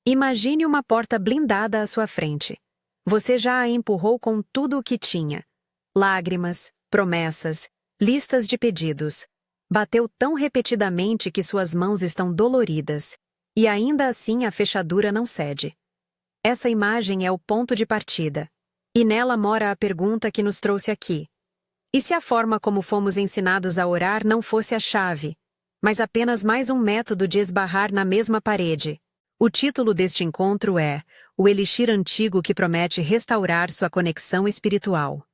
Imagine uma porta blindada à sua frente. Você já a empurrou com tudo o que tinha. Lágrimas, promessas, listas de pedidos. Bateu tão repetidamente que suas mãos estão doloridas. E ainda assim a fechadura não cede. Essa imagem é o ponto de partida. E nela mora a pergunta que nos trouxe aqui. E se a forma como fomos ensinados a orar não fosse a chave, mas apenas mais um método de esbarrar na mesma parede? O título deste encontro é O Elixir Antigo que Promete Restaurar Sua Conexão Espiritual.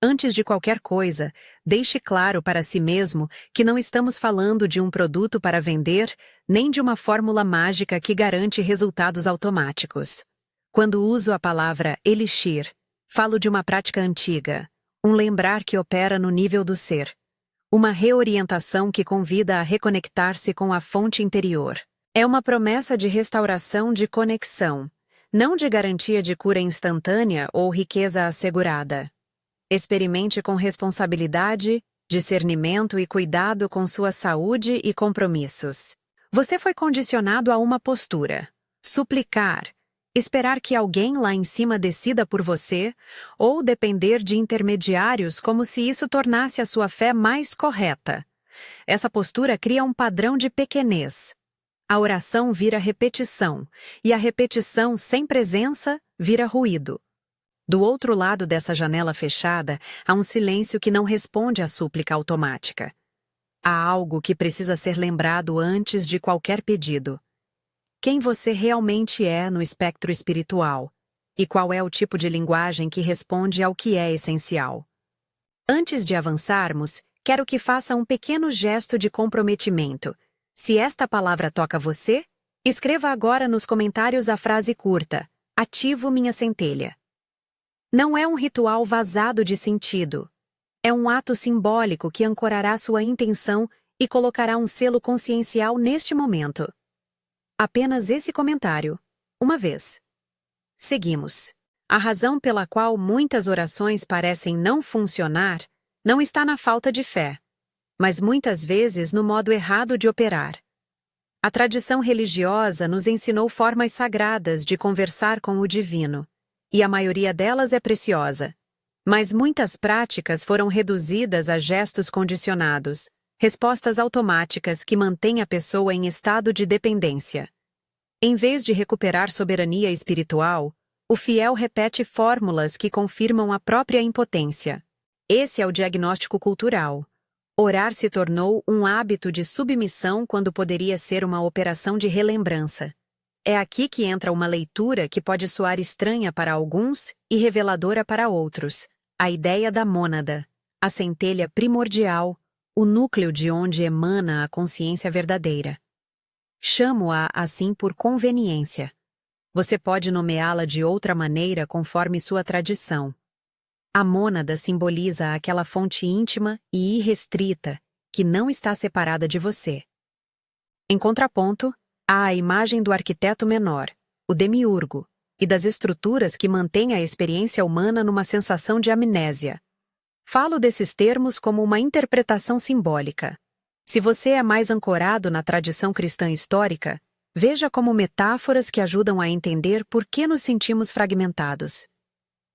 Antes de qualquer coisa, deixe claro para si mesmo que não estamos falando de um produto para vender, nem de uma fórmula mágica que garante resultados automáticos. Quando uso a palavra elixir, falo de uma prática antiga, um lembrar que opera no nível do ser. Uma reorientação que convida a reconectar-se com a fonte interior. É uma promessa de restauração de conexão, não de garantia de cura instantânea ou riqueza assegurada. Experimente com responsabilidade, discernimento e cuidado com sua saúde e compromissos. Você foi condicionado a uma postura: suplicar, esperar que alguém lá em cima decida por você, ou depender de intermediários como se isso tornasse a sua fé mais correta. Essa postura cria um padrão de pequenez. A oração vira repetição, e a repetição sem presença vira ruído. Do outro lado dessa janela fechada, há um silêncio que não responde à súplica automática. Há algo que precisa ser lembrado antes de qualquer pedido. Quem você realmente é no espectro espiritual, e qual é o tipo de linguagem que responde ao que é essencial. Antes de avançarmos, quero que faça um pequeno gesto de comprometimento. Se esta palavra toca você, escreva agora nos comentários a frase curta: ativo minha centelha. Não é um ritual vazado de sentido. É um ato simbólico que ancorará sua intenção e colocará um selo consciencial neste momento. Apenas esse comentário, uma vez. Seguimos. A razão pela qual muitas orações parecem não funcionar não está na falta de fé, mas muitas vezes no modo errado de operar. A tradição religiosa nos ensinou formas sagradas de conversar com o divino, e a maioria delas é preciosa. Mas muitas práticas foram reduzidas a gestos condicionados, respostas automáticas que mantêm a pessoa em estado de dependência. Em vez de recuperar soberania espiritual, o fiel repete fórmulas que confirmam a própria impotência. Esse é o diagnóstico cultural. Orar se tornou um hábito de submissão quando poderia ser uma operação de relembrança. É aqui que entra uma leitura que pode soar estranha para alguns e reveladora para outros: a ideia da mônada, a centelha primordial, o núcleo de onde emana a consciência verdadeira. Chamo-a assim por conveniência. Você pode nomeá-la de outra maneira conforme sua tradição. A mônada simboliza aquela fonte íntima e irrestrita que não está separada de você. Em contraponto, há a imagem do arquiteto menor, o demiurgo, e das estruturas que mantêm a experiência humana numa sensação de amnésia. Falo desses termos como uma interpretação simbólica. Se você é mais ancorado na tradição cristã histórica, veja como metáforas que ajudam a entender por que nos sentimos fragmentados.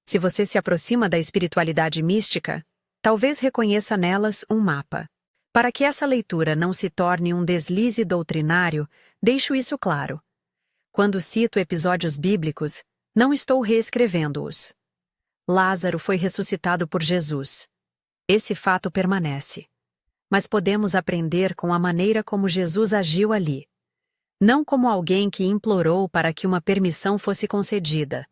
Se você se aproxima da espiritualidade mística, talvez reconheça nelas um mapa. Para que essa leitura não se torne um deslize doutrinário, deixo isso claro. Quando cito episódios bíblicos, não estou reescrevendo-os. Lázaro foi ressuscitado por Jesus. Esse fato permanece. Mas podemos aprender com a maneira como Jesus agiu ali. Não como alguém que implorou para que uma permissão fosse concedida,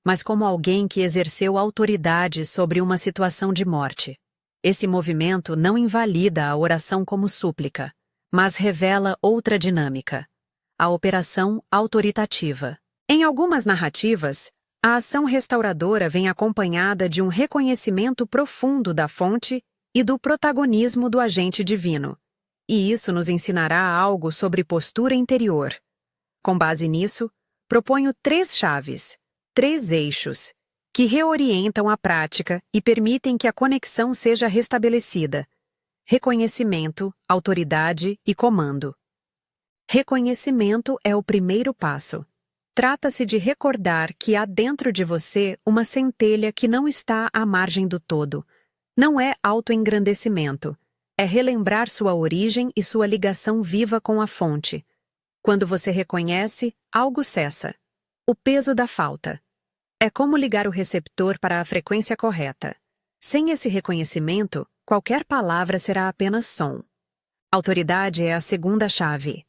mas como alguém que exerceu autoridade sobre uma situação de morte. Esse movimento não invalida a oração como súplica, mas revela outra dinâmica: a operação autoritativa. Em algumas narrativas, a ação restauradora vem acompanhada de um reconhecimento profundo da fonte e do protagonismo do agente divino. E isso nos ensinará algo sobre postura interior. Com base nisso, proponho 3 chaves, 3 eixos, que reorientam a prática e permitem que a conexão seja restabelecida: reconhecimento, autoridade e comando. Reconhecimento é o primeiro passo. Trata-se de recordar que há dentro de você uma centelha que não está à margem do todo. Não é autoengrandecimento. É relembrar sua origem e sua ligação viva com a fonte. Quando você reconhece, algo cessa. O peso da falta. É como ligar o receptor para a frequência correta. Sem esse reconhecimento, qualquer palavra será apenas som. Autoridade é a segunda chave.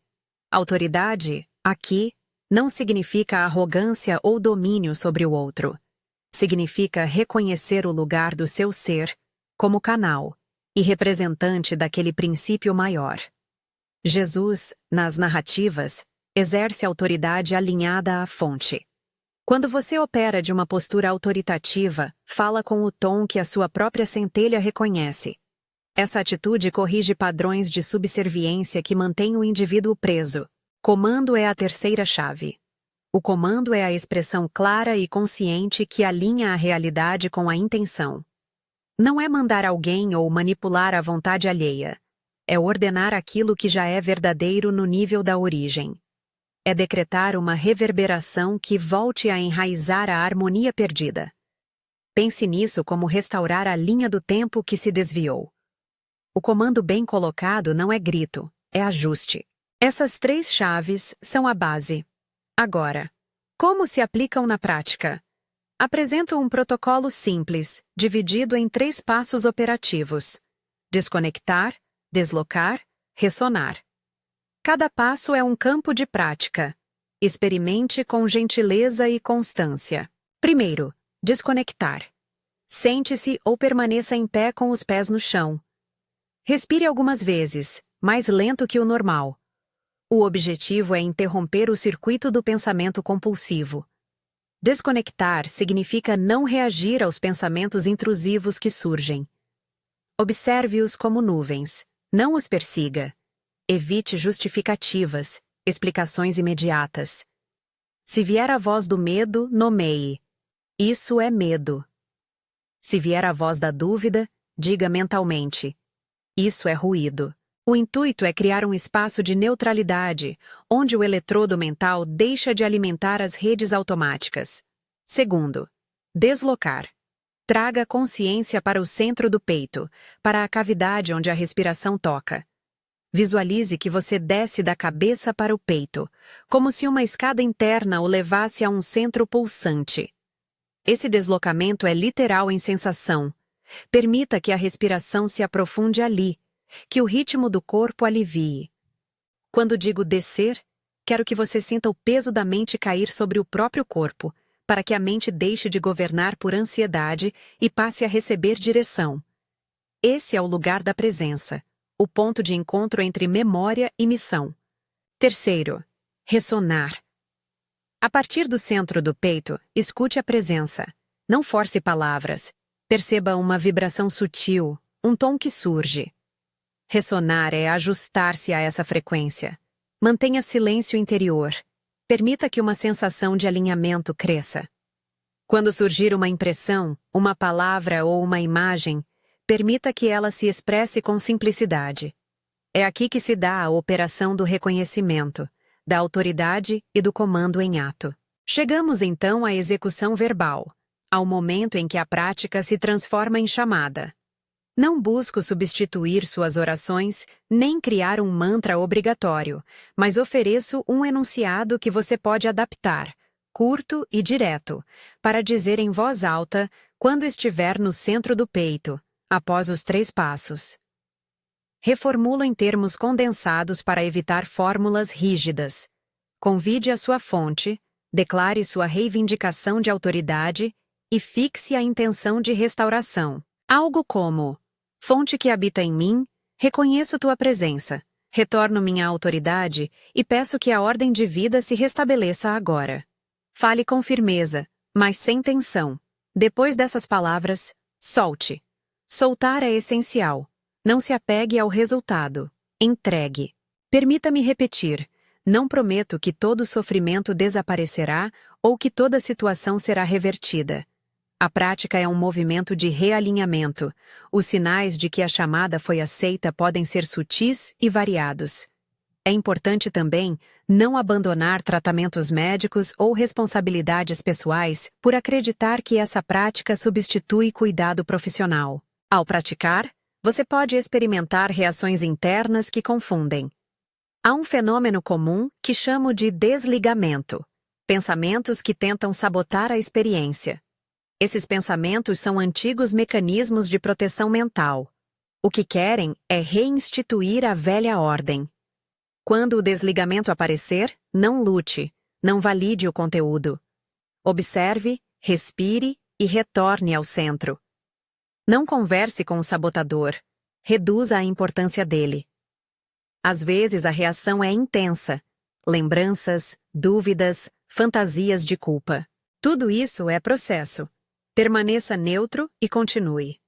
Autoridade, aqui, não significa arrogância ou domínio sobre o outro. Significa reconhecer o lugar do seu ser como canal e representante daquele princípio maior. Jesus, nas narrativas, exerce autoridade alinhada à fonte. Quando você opera de uma postura autoritativa, fala com o tom que a sua própria centelha reconhece. Essa atitude corrige padrões de subserviência que mantêm o indivíduo preso. Comando é a terceira chave. O comando é a expressão clara e consciente que alinha a realidade com a intenção. Não é mandar alguém ou manipular a vontade alheia. É ordenar aquilo que já é verdadeiro no nível da origem. É decretar uma reverberação que volte a enraizar a harmonia perdida. Pense nisso como restaurar a linha do tempo que se desviou. O comando bem colocado não é grito, é ajuste. Essas três chaves são a base. Agora, como se aplicam na prática? Apresento um protocolo simples, dividido em 3 passos operativos: desconectar, deslocar, ressonar. Cada passo é um campo de prática. Experimente com gentileza e constância. Primeiro, desconectar. Sente-se ou permaneça em pé com os pés no chão. Respire algumas vezes, mais lento que o normal. O objetivo é interromper o circuito do pensamento compulsivo. Desconectar significa não reagir aos pensamentos intrusivos que surgem. Observe-os como nuvens, não os persiga. Evite justificativas, explicações imediatas. Se vier a voz do medo, nomeie. Isso é medo. Se vier a voz da dúvida, diga mentalmente. Isso é ruído. O intuito é criar um espaço de neutralidade, onde o eletrodo mental deixa de alimentar as redes automáticas. Segundo, deslocar. Traga a consciência para o centro do peito, para a cavidade onde a respiração toca. Visualize que você desce da cabeça para o peito, como se uma escada interna o levasse a um centro pulsante. Esse deslocamento é literal em sensação. Permita que a respiração se aprofunde ali, que o ritmo do corpo alivie. Quando digo descer, quero que você sinta o peso da mente cair sobre o próprio corpo, para que a mente deixe de governar por ansiedade e passe a receber direção. Esse é o lugar da presença, o ponto de encontro entre memória e missão. Terceiro, ressonar. A partir do centro do peito, escute a presença. Não force palavras. Perceba uma vibração sutil, um tom que surge. Ressonar é ajustar-se a essa frequência. Mantenha silêncio interior. Permita que uma sensação de alinhamento cresça. Quando surgir uma impressão, uma palavra ou uma imagem, permita que ela se expresse com simplicidade. É aqui que se dá a operação do reconhecimento, da autoridade e do comando em ato. Chegamos então à execução verbal, ao momento em que a prática se transforma em chamada. Não busco substituir suas orações, nem criar um mantra obrigatório, mas ofereço um enunciado que você pode adaptar, curto e direto, para dizer em voz alta quando estiver no centro do peito, após os 3 passos. Reformulo em termos condensados para evitar fórmulas rígidas. Convide a sua fonte, declare sua reivindicação de autoridade e fixe a intenção de restauração. Algo como: fonte que habita em mim, reconheço tua presença, retorno minha autoridade e peço que a ordem de vida se restabeleça agora. Fale com firmeza, mas sem tensão. Depois dessas palavras, solte. Soltar é essencial. Não se apegue ao resultado. Entregue. Permita-me repetir. Não prometo que todo sofrimento desaparecerá ou que toda situação será revertida. A prática é um movimento de realinhamento. Os sinais de que a chamada foi aceita podem ser sutis e variados. É importante também não abandonar tratamentos médicos ou responsabilidades pessoais por acreditar que essa prática substitui cuidado profissional. Ao praticar, você pode experimentar reações internas que confundem. Há um fenômeno comum que chamo de desligamento, pensamentos que tentam sabotar a experiência. Esses pensamentos são antigos mecanismos de proteção mental. O que querem é reinstituir a velha ordem. Quando o desligamento aparecer, não lute, não valide o conteúdo. Observe, respire e retorne ao centro. Não converse com o sabotador. Reduza a importância dele. Às vezes a reação é intensa. Lembranças, dúvidas, fantasias de culpa. Tudo isso é processo. Permaneça neutro e continue.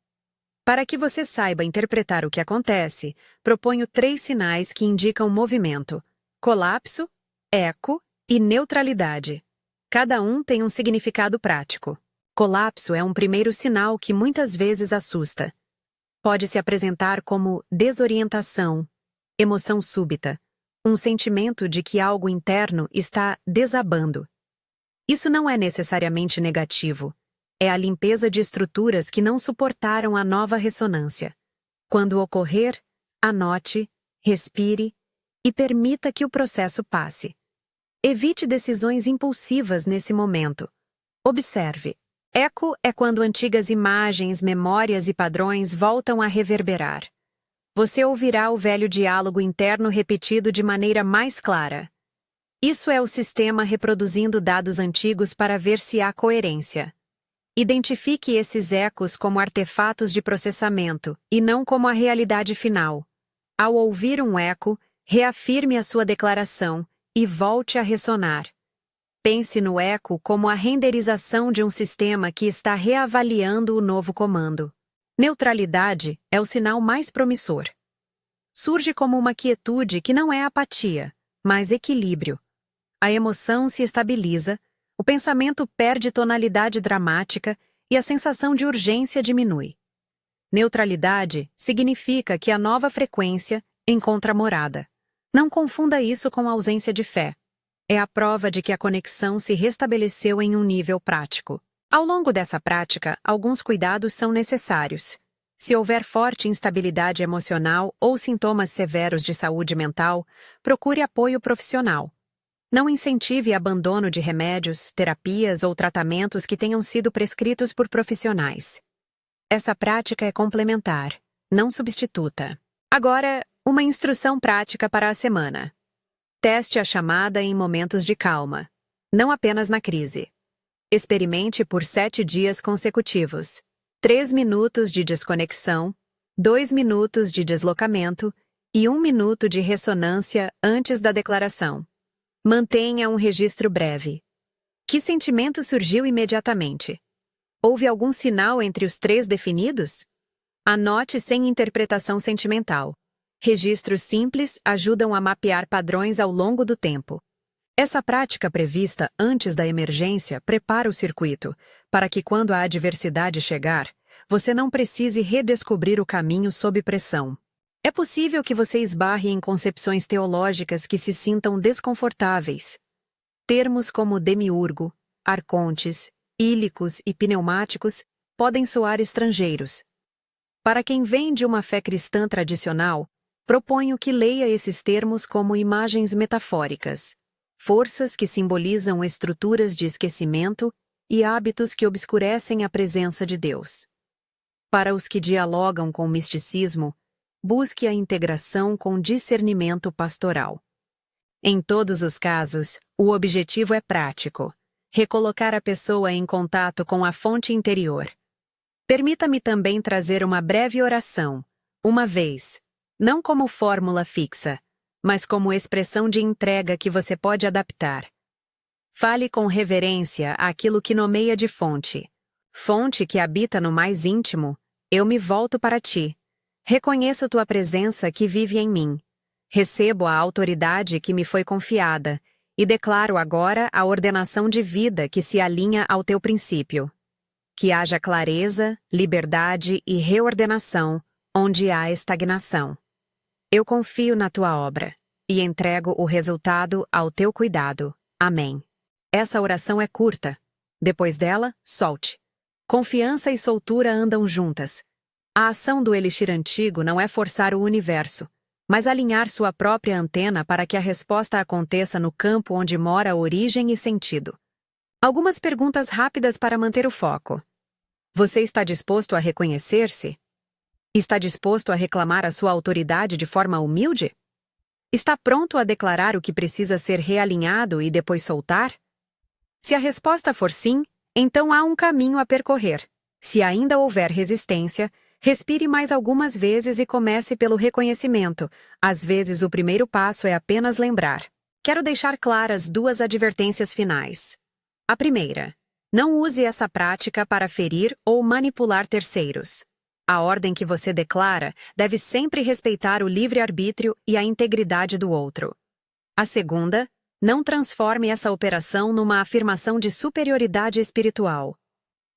Para que você saiba interpretar o que acontece, proponho 3 sinais que indicam movimento: colapso, eco e neutralidade. Cada um tem um significado prático. Colapso é um primeiro sinal que muitas vezes assusta. Pode se apresentar como desorientação, emoção súbita, um sentimento de que algo interno está desabando. Isso não é necessariamente negativo. É a limpeza de estruturas que não suportaram a nova ressonância. Quando ocorrer, anote, respire e permita que o processo passe. Evite decisões impulsivas nesse momento. Observe. Eco é quando antigas imagens, memórias e padrões voltam a reverberar. Você ouvirá o velho diálogo interno repetido de maneira mais clara. Isso é o sistema reproduzindo dados antigos para ver se há coerência. Identifique esses ecos como artefatos de processamento e não como a realidade final. Ao ouvir um eco, reafirme a sua declaração e volte a ressonar. Pense no eco como a renderização de um sistema que está reavaliando o novo comando. Neutralidade é o sinal mais promissor. Surge como uma quietude que não é apatia, mas equilíbrio. A emoção se estabiliza, o pensamento perde tonalidade dramática e a sensação de urgência diminui. Neutralidade significa que a nova frequência encontra morada. Não confunda isso com ausência de fé. É a prova de que a conexão se restabeleceu em um nível prático. Ao longo dessa prática, alguns cuidados são necessários. Se houver forte instabilidade emocional ou sintomas severos de saúde mental, procure apoio profissional. Não incentive abandono de remédios, terapias ou tratamentos que tenham sido prescritos por profissionais. Essa prática é complementar, não substituta. Agora, uma instrução prática para a semana. Teste a chamada em momentos de calma, não apenas na crise. Experimente por 7 dias consecutivos. 3 minutos de desconexão, 2 minutos de deslocamento e 1 minuto de ressonância antes da declaração. Mantenha um registro breve. Que sentimento surgiu imediatamente? Houve algum sinal entre os 3 definidos? Anote sem interpretação sentimental. Registros simples ajudam a mapear padrões ao longo do tempo. Essa prática prevista antes da emergência prepara o circuito, para que quando a adversidade chegar, você não precise redescobrir o caminho sob pressão. É possível que você esbarre em concepções teológicas que se sintam desconfortáveis. Termos como demiurgo, arcontes, ílicos e pneumáticos podem soar estrangeiros. Para quem vem de uma fé cristã tradicional, proponho que leia esses termos como imagens metafóricas, forças que simbolizam estruturas de esquecimento e hábitos que obscurecem a presença de Deus. Para os que dialogam com o misticismo, busque a integração com discernimento pastoral. Em todos os casos, o objetivo é prático: recolocar a pessoa em contato com a fonte interior. Permita-me também trazer uma breve oração, uma vez, não como fórmula fixa, mas como expressão de entrega que você pode adaptar. Fale com reverência àquilo que nomeia de fonte. Fonte que habita no mais íntimo, eu me volto para ti. Reconheço tua presença que vive em mim. Recebo a autoridade que me foi confiada e declaro agora a ordenação de vida que se alinha ao teu princípio. Que haja clareza, liberdade e reordenação onde há estagnação. Eu confio na tua obra. e entrego o resultado ao teu cuidado. Amém. Essa oração é curta. Depois dela, solte. Confiança e soltura andam juntas. A ação do elixir antigo não é forçar o universo, mas alinhar sua própria antena para que a resposta aconteça no campo onde mora origem e sentido. Algumas perguntas rápidas para manter o foco. Você está disposto a reconhecer-se? Está disposto a reclamar a sua autoridade de forma humilde? Está pronto a declarar o que precisa ser realinhado e depois soltar? Se a resposta for sim, então há um caminho a percorrer. Se ainda houver resistência, respire mais algumas vezes e comece pelo reconhecimento. Às vezes o primeiro passo é apenas lembrar. Quero deixar claras 2 advertências finais. A primeira: não use essa prática para ferir ou manipular terceiros. A ordem que você declara deve sempre respeitar o livre-arbítrio e a integridade do outro. A segunda: não transforme essa operação numa afirmação de superioridade espiritual.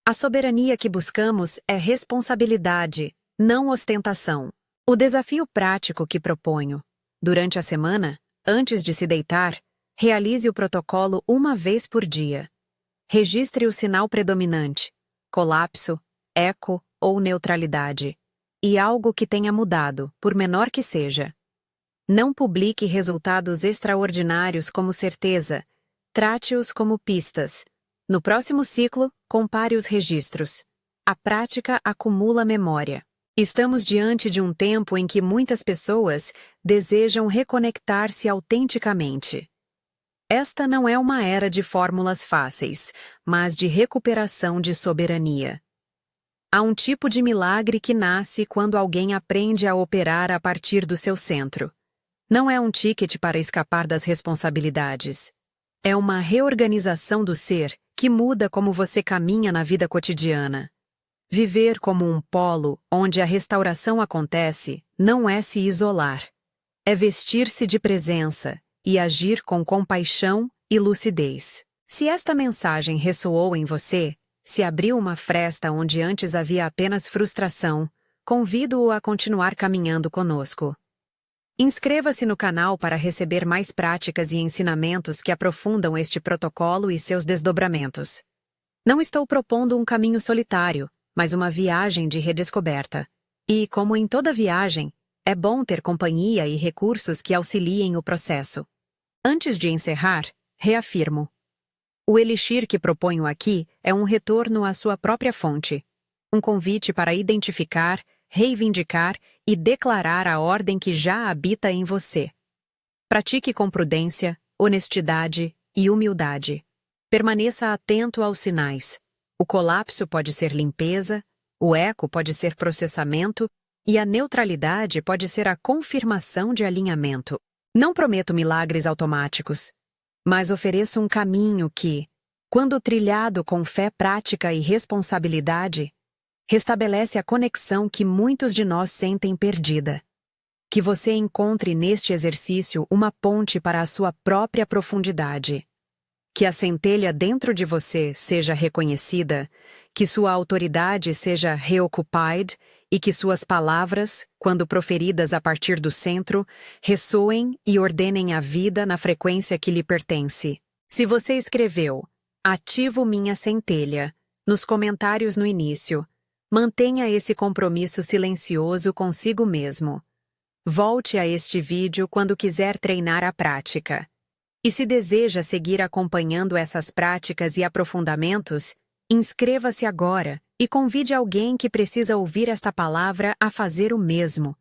A soberania que buscamos é responsabilidade, não ostentação. O desafio prático que proponho: durante a semana, antes de se deitar, realize o protocolo 1 vez por dia. Registre o sinal predominante, colapso, eco ou neutralidade, e algo que tenha mudado, por menor que seja. Não publique resultados extraordinários como certeza, trate-os como pistas. No próximo ciclo, compare os registros. A prática acumula memória. Estamos diante de um tempo em que muitas pessoas desejam reconectar-se autenticamente. Esta não é uma era de fórmulas fáceis, mas de recuperação de soberania. Há um tipo de milagre que nasce quando alguém aprende a operar a partir do seu centro. Não é um ticket para escapar das responsabilidades. É uma reorganização do ser que muda como você caminha na vida cotidiana. Viver como um polo onde a restauração acontece não é se isolar. É vestir-se de presença e agir com compaixão e lucidez. Se esta mensagem ressoou em você, se abriu uma fresta onde antes havia apenas frustração, convido-o a continuar caminhando conosco. Inscreva-se no canal para receber mais práticas e ensinamentos que aprofundam este protocolo e seus desdobramentos. Não estou propondo um caminho solitário, mas uma viagem de redescoberta. E, como em toda viagem, é bom ter companhia e recursos que auxiliem o processo. Antes de encerrar, reafirmo: o elixir que proponho aqui é um retorno à sua própria fonte, um convite para identificar, reivindicar e declarar a ordem que já habita em você. Pratique com prudência, honestidade e humildade. Permaneça atento aos sinais. O colapso pode ser limpeza, o eco pode ser processamento e a neutralidade pode ser a confirmação de alinhamento. Não prometo milagres automáticos, mas ofereço um caminho que, quando trilhado com fé prática e responsabilidade, restabelece a conexão que muitos de nós sentem perdida. Que você encontre neste exercício uma ponte para a sua própria profundidade. Que a centelha dentro de você seja reconhecida, que sua autoridade seja reoccupied e que suas palavras, quando proferidas a partir do centro, ressoem e ordenem a vida na frequência que lhe pertence. Se você escreveu "Ativo minha centelha" nos comentários no início, mantenha esse compromisso silencioso consigo mesmo. Volte a este vídeo quando quiser treinar a prática. E se deseja seguir acompanhando essas práticas e aprofundamentos, inscreva-se agora e convide alguém que precisa ouvir esta palavra a fazer o mesmo.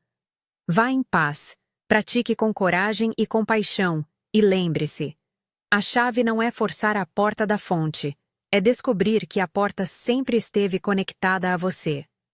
Vá em paz, pratique com coragem e compaixão, e lembre-se: a chave não é forçar a porta da fonte, é descobrir que a porta sempre esteve conectada a você.